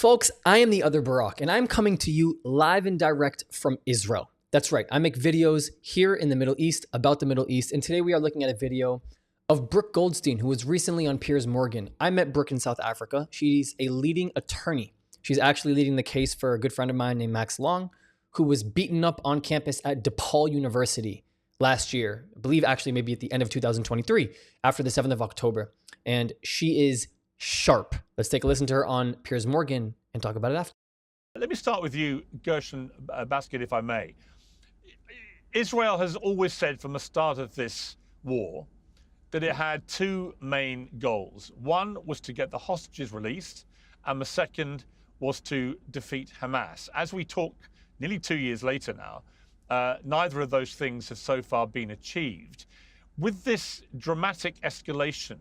Folks, I am the other Barack, and I'm coming to you live and direct from Israel. That's right, I make videos here in the Middle East about the Middle East, and today we are looking at a video of Brooke Goldstein, who was recently on Piers. I met Brooke in South Africa. She's a leading attorney. She's actually leading the case for a good friend of mine named Max Long, who was beaten up on campus at DePaul University last year. I believe actually maybe at the end of 2023, after the 7th of October. And she is sharp. Let's take a listen to her on Piers Morgan and talk about it after. Let me start with you, Gershon Basket, if I may. Israel has always said from the start of this war that it had two main goals. One was to get the hostages released, and the second was to defeat Hamas. As we talk nearly 2 years later now, neither of those things have so far been achieved. With this dramatic escalation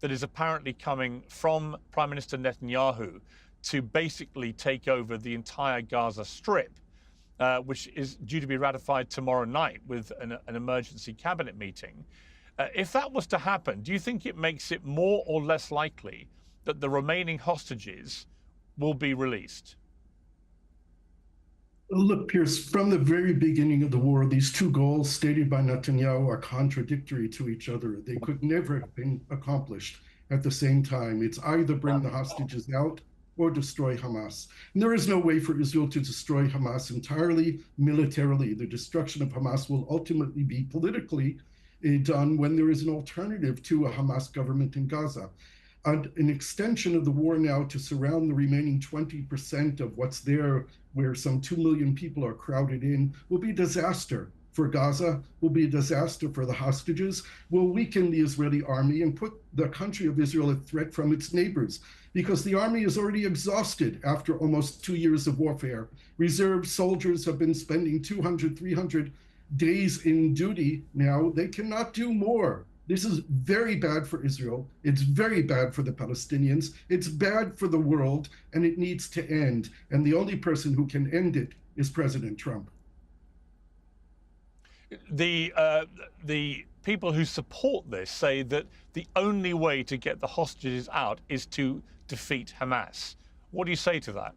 that is apparently coming from Prime Minister Netanyahu to basically take over the entire Gaza Strip, which is due to be ratified tomorrow night with an emergency cabinet meeting. If that was to happen, do you think it makes it more or less likely that the remaining hostages will be released? Look, Piers, from the very beginning of the war, these two goals stated by Netanyahu are contradictory to each other. They could never have been accomplished at the same time. It's either bring the hostages out or destroy Hamas. And there is no way for Israel to destroy Hamas entirely militarily. The destruction of Hamas will ultimately be politically done when there is an alternative to a Hamas government in Gaza. And an extension of the war now to surround the remaining 20% of what's there, where some 2 million people are crowded in, will be a disaster for Gaza, will be a disaster for the hostages, will weaken the Israeli army and put the country of Israel at threat from its neighbors, because the army is already exhausted after almost 2 years of warfare. Reserve soldiers have been spending 200, 300 days in duty now. They cannot do more. This is very bad for Israel. It's very bad for the Palestinians. It's bad for the world, and it needs to end. And the only person who can end it is President Trump. The people who support this say that the only way to get the hostages out is to defeat Hamas. What do you say to that?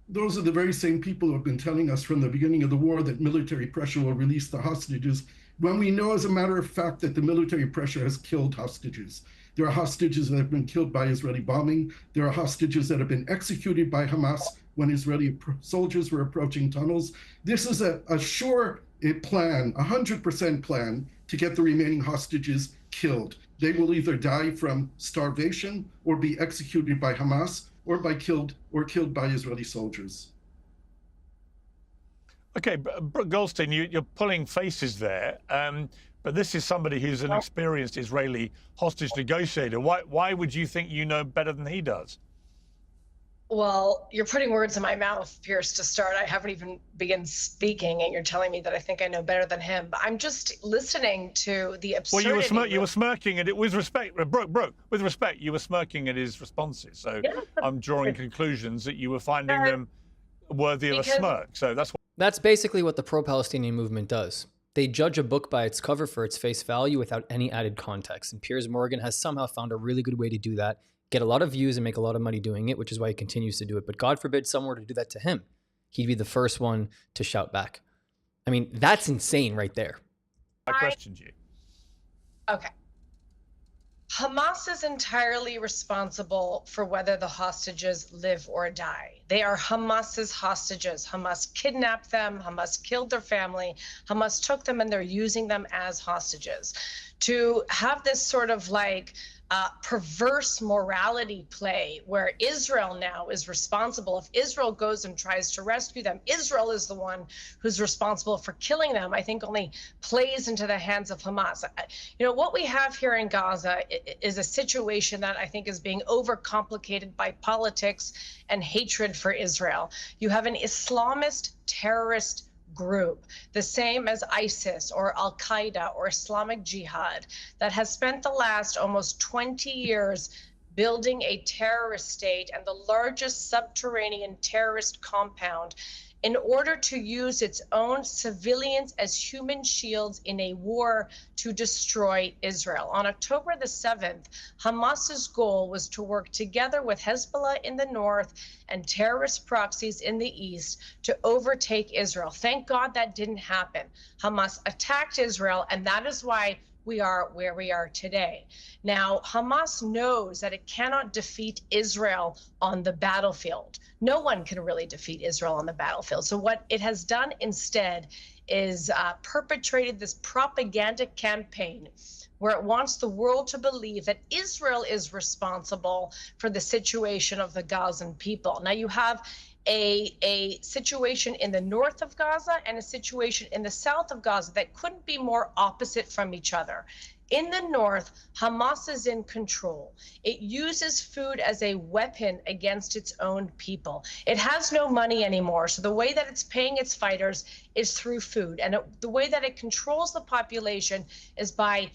Those are the very same people who have been telling us from the beginning of the war that military pressure will release the hostages, when we know, as a matter of fact, that the military pressure has killed hostages. There are hostages that have been killed by Israeli bombing. There are hostages that have been executed by Hamas when Israeli soldiers were approaching tunnels. This is a sure plan, 100% plan to get the remaining hostages killed. They will either die from starvation or be executed by Hamas or killed by Israeli soldiers. Okay, Brooke Goldstein, you're pulling faces there, but this is somebody who's an experienced Israeli hostage negotiator. Why would you think you know better than he does? Well, you're putting words in my mouth, Piers, to start. I haven't even begun speaking, and you're telling me that I think I know better than him. But I'm just listening to the absurdity. Well, you were smirking at it with respect, Brooke, with respect, you were smirking at his responses. So yeah, I'm drawing conclusions that you were finding them worthy of a smirk. So That's basically what the pro-Palestinian movement does. They judge a book by its cover for its face value without any added context. And Piers Morgan has somehow found a really good way to do that, get a lot of views and make a lot of money doing it, which is why he continues to do it. But God forbid someone were to do that to him. He'd be the first one to shout back. I mean, that's insane right there. I questioned you. Okay. Hamas is entirely responsible for whether the hostages live or die. They are Hamas's hostages. Hamas kidnapped them. Hamas killed their family. Hamas took them, and they're using them as hostages. To have this sort of perverse morality play where Israel now is responsible. If Israel goes and tries to rescue them, Israel is the one who's responsible for killing them, I think only plays into the hands of Hamas. You know, what we have here in Gaza is a situation that I think is being overcomplicated by politics and hatred for Israel. You have an Islamist terrorist group, the same as ISIS or Al-Qaeda or Islamic Jihad, that has spent the last almost 20 years building a terrorist state and the largest subterranean terrorist compound in order to use its own civilians as human shields in a war to destroy Israel. On October the 7th, Hamas's goal was to work together with Hezbollah in the north and terrorist proxies in the east to overtake Israel. Thank God that didn't happen. Hamas attacked Israel, and that is why we are where we are today. Now, Hamas knows that it cannot defeat Israel on the battlefield. No one can really defeat Israel on the battlefield. So what it has done instead is perpetrated this propaganda campaign where it wants the world to believe that Israel is responsible for the situation of the Gazan people. Now, you have a situation in the north of Gaza and a situation in the south of Gaza that couldn't be more opposite from each other. In the north, Hamas is in control. It uses food as a weapon against its own people. It has no money anymore, so the way that it's paying its fighters is through food. And the way that it controls the population is by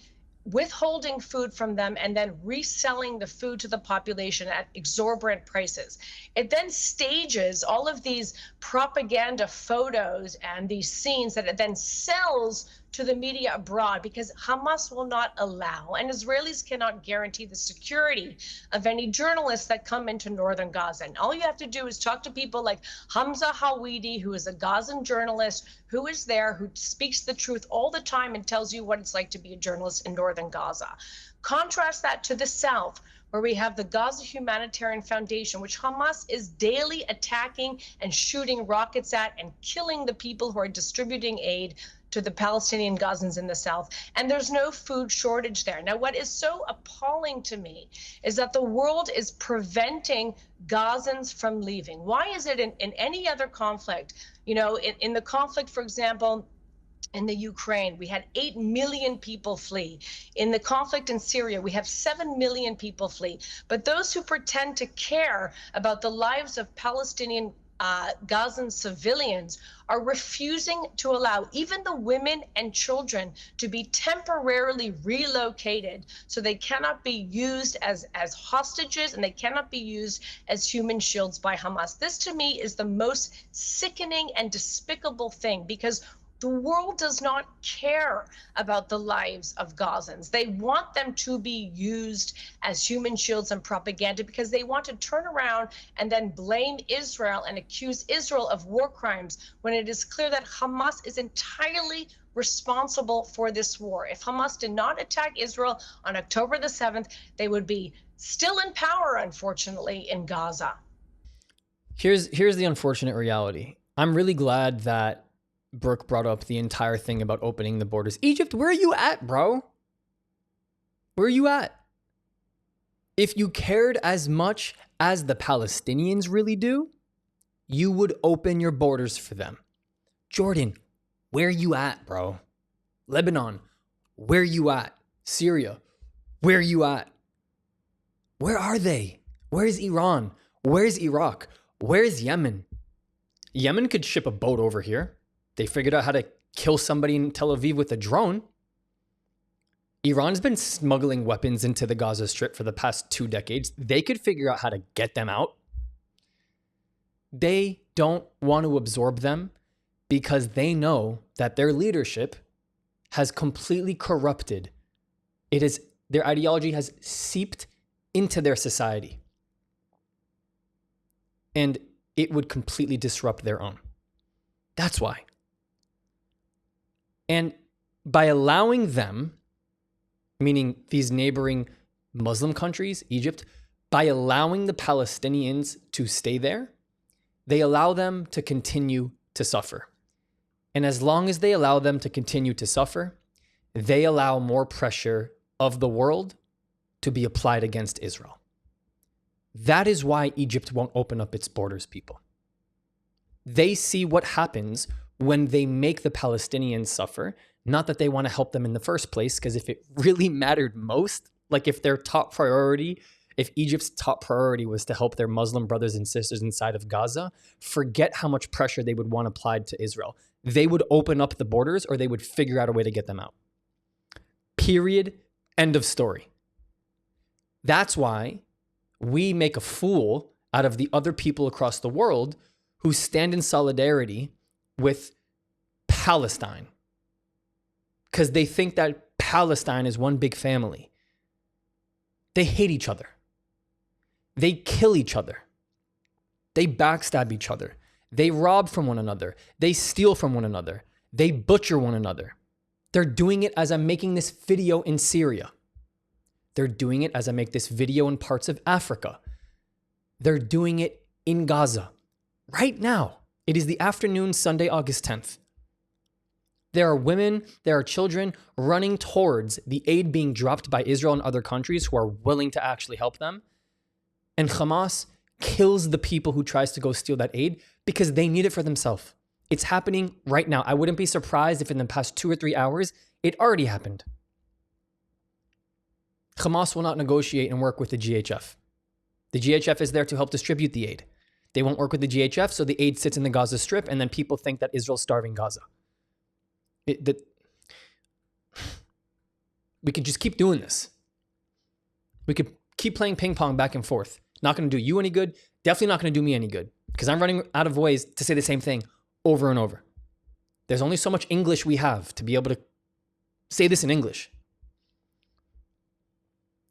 withholding food from them and then reselling the food to the population at exorbitant prices. It then stages all of these propaganda photos and these scenes that it then sells to the media abroad, because Hamas will not allow, and Israelis cannot guarantee the security of any journalists that come into northern Gaza. And all you have to do is talk to people like Hamza Hawidi, who is a Gazan journalist, who is there, who speaks the truth all the time and tells you what it's like to be a journalist in northern Gaza. Contrast that to the south, where we have the Gaza Humanitarian Foundation, which Hamas is daily attacking and shooting rockets at and killing the people who are distributing aid to the Palestinian Gazans in the south. And there's no food shortage there. Now, what is so appalling to me is that the world is preventing Gazans from leaving. Why is it in any other conflict? You know, in the conflict, for example, in the Ukraine, we had 8 million people flee. In the conflict in Syria, we have 7 million people flee. But those who pretend to care about the lives of Palestinian Gazan civilians are refusing to allow even the women and children to be temporarily relocated, so they cannot be used as hostages and they cannot be used as human shields by Hamas. This to me is the most sickening and despicable thing, because the world does not care about the lives of Gazans. They want them to be used as human shields and propaganda, because they want to turn around and then blame Israel and accuse Israel of war crimes, when it is clear that Hamas is entirely responsible for this war. If Hamas did not attack Israel on October the 7th, they would be still in power, unfortunately, in Gaza. Here's the unfortunate reality. I'm really glad that Brooke brought up the entire thing about opening the borders. Egypt, where are you at, bro? Where are you at? If you cared as much as the Palestinians really do, you would open your borders for them. Jordan, where you at, bro? Lebanon, where you at? Syria, where you at? Where are they? Where's Iran? Where's Iraq? Where's Yemen? Yemen could ship a boat over here. They figured out how to kill somebody in Tel Aviv with a drone. Iran's been smuggling weapons into the Gaza Strip for the past 2 decades. They could figure out how to get them out. They don't want to absorb them because they know that their leadership has completely corrupted. Their ideology has seeped into their society. And it would completely disrupt their own. That's why. And by allowing them, meaning these neighboring Muslim countries, Egypt, by allowing the Palestinians to stay there, they allow them to continue to suffer. And as long as they allow them to continue to suffer, they allow more pressure of the world to be applied against Israel. That is why Egypt won't open up its borders, people. They see what happens when they make the Palestinians suffer. Not that they want to help them in the first place, because if it really mattered most, like if their top priority, if Egypt's top priority was to help their Muslim brothers and sisters inside of Gaza, forget how much pressure they would want applied to Israel. They would open up the borders, or they would figure out a way to get them out. Period. End of story. That's why we make a fool out of the other people across the world who stand in solidarity with Palestine because they think that Palestine is one big family. They hate each other. They kill each other. They backstab each other. They rob from one another. They steal from one another. They butcher one another. They're doing it as I'm making this video in Syria. They're doing it as I make this video in parts of Africa. They're doing it in Gaza. Right now, it is the afternoon, Sunday, August 10th. There are women, there are children running towards the aid being dropped by Israel and other countries who are willing to actually help them. And Hamas kills the people who tries to go steal that aid because they need it for themselves. It's happening right now. I wouldn't be surprised if in the past 2 or 3 hours, it already happened. Hamas will not negotiate and work with the GHF. The GHF is there to help distribute the aid. They won't work with the GHF, so the aid sits in the Gaza Strip, and then people think that Israel's starving Gaza. We could just keep doing this. We could keep playing ping pong back and forth. Not going to do you any good. Definitely not going to do me any good because I'm running out of ways to say the same thing over and over. There's only so much English we have to be able to say this in English.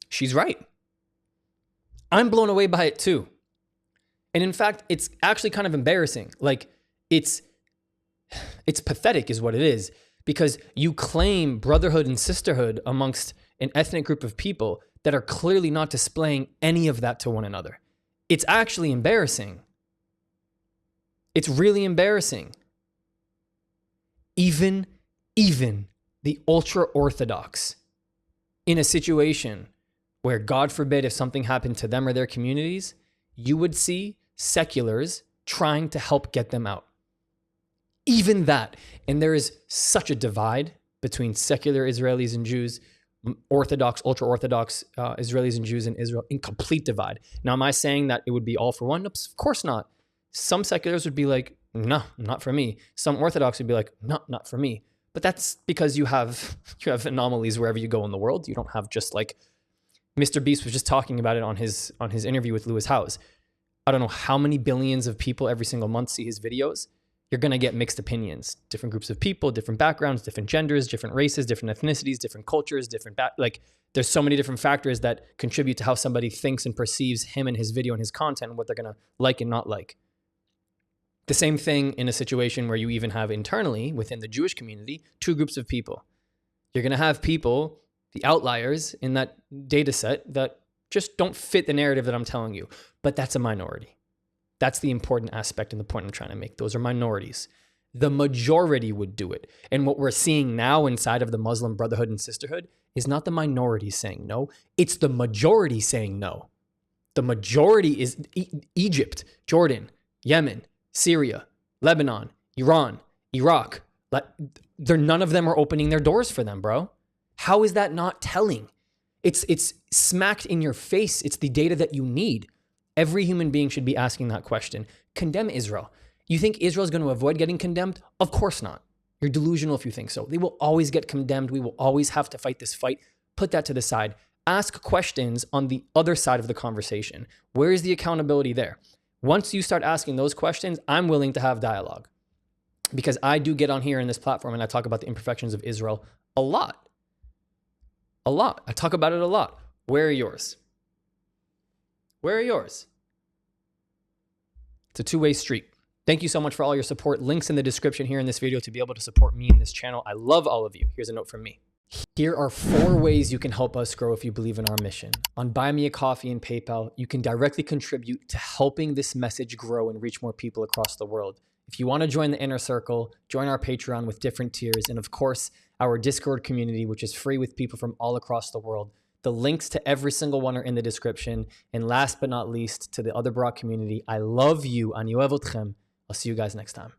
She's right. I'm blown away by it too. And in fact, it's actually kind of embarrassing. Like it's pathetic is what it is, because you claim brotherhood and sisterhood amongst an ethnic group of people that are clearly not displaying any of that to one another. It's actually embarrassing. It's really embarrassing. Even the ultra-Orthodox in a situation where, God forbid, if something happened to them or their communities, you would see seculars trying to help get them out. Even that. And there is such a divide between secular Israelis and Jews, Orthodox, ultra-Orthodox Israelis and Jews in Israel, in complete divide. Now, am I saying that it would be all for one? Nope, of course not. Some seculars would be like, no, not for me. Some Orthodox would be like, no, not for me. But that's because you have anomalies wherever you go in the world. You don't have just like Mr. Beast was just talking about it on his interview with Lewis Howes. I don't know how many billions of people every single month see his videos. You're going to get mixed opinions, different groups of people, different backgrounds, different genders, different races, different ethnicities, different cultures, like there's so many different factors that contribute to how somebody thinks and perceives him and his video and his content and what they're going to like and not like. The same thing in a situation where you even have internally within the Jewish community, 2 groups of people. You're going to have people, the outliers in that data set that just don't fit the narrative that I'm telling you, but that's a minority. That's the important aspect and the point I'm trying to make. Those are minorities. The majority would do it. And what we're seeing now inside of the Muslim Brotherhood and Sisterhood is not the minority saying no. It's the majority saying no. The majority is Egypt, Jordan, Yemen, Syria, Lebanon, Iran, Iraq. None of them are opening their doors for them, bro. How is that not telling? It's smacked in your face. It's the data that you need. Every human being should be asking that question. Condemn Israel. You think Israel is going to avoid getting condemned? Of course not. You're delusional if you think so. They will always get condemned. We will always have to fight this fight. Put that to the side. Ask questions on the other side of the conversation. Where is the accountability there? Once you start asking those questions, I'm willing to have dialogue. Because I do get on here in this platform and I talk about the imperfections of Israel a lot. A lot. I talk about it a lot. Where are yours? Where are yours? It's a two-way street. Thank you so much for all your support. Links in the description here in this video to be able to support me in this channel. I love all of you. Here's a note from me. Here are 4 ways you can help us grow if you believe in our mission. On Buy Me a Coffee and PayPal, you can directly contribute to helping this message grow and reach more people across the world. If you want to join the inner circle, join our Patreon with different tiers, and of course, our Discord community, which is free with people from all across the world. The links to every single one are in the description. And last but not least, to the other Brock community, I love you. Ani ohev otchem. I'll see you guys next time.